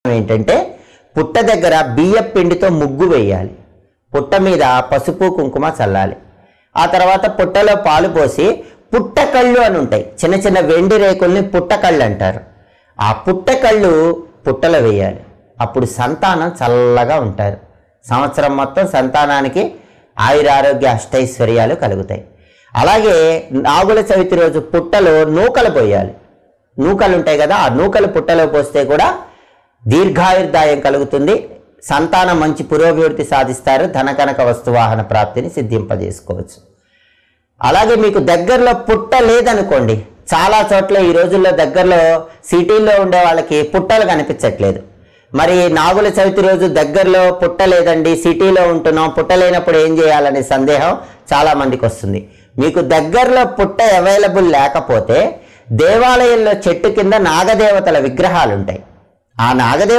ఏంటంటే పుట్ట దగ్గర బియ్యం పిండితో ముగ్గు వేయాలి. పుట్ట మీద పసుపు కుంకుమ చల్లాలి. ఆ తర్వాత పుట్టలో పాలు పోసి పుట్టకళ్ళు అని ఉంటాయి, చిన్న చిన్న వెండి రేకుల్ని పుట్టకళ్ళు అంటారు. ఆ పుట్టకళ్ళు పుట్టలో వేయాలి. అప్పుడు సంతానం చల్లగా ఉంటారు. సంవత్సరం మొత్తం సంతానానికి ఆయురారోగ్య అష్టైశ్వర్యాలు కలుగుతాయి. అలాగే నాగుల చవితి రోజు పుట్టలో నూకలు పోయాలి. నూకలు ఉంటాయి కదా, ఆ నూకలు పుట్టలో పోస్తే కూడా దీర్ఘాయుర్దాయం కలుగుతుంది. సంతానం మంచి పురోభివృద్ధి సాధిస్తారు. ధనకనక వస్తువాహన ప్రాప్తిని సిద్ధింపజేసుకోవచ్చు. అలాగే మీకు దగ్గరలో పుట్ట లేదనుకోండి, చాలా చోట్ల ఈ రోజుల్లో దగ్గరలో సిటీల్లో ఉండే వాళ్ళకి పుట్టలు కనిపించట్లేదు. మరి నాగుల చవితి రోజు దగ్గరలో పుట్ట లేదండి, సిటీలో ఉంటున్నాం, పుట్ట లేనప్పుడు ఏం చేయాలనే సందేహం చాలా మందికి వస్తుంది. మీకు దగ్గరలో పుట్ట అవైలబుల్ లేకపోతే దేవాలయంలో చెట్టు కింద నాగదేవతల విగ్రహాలు ఉంటాయి. ఆ నాగదేవ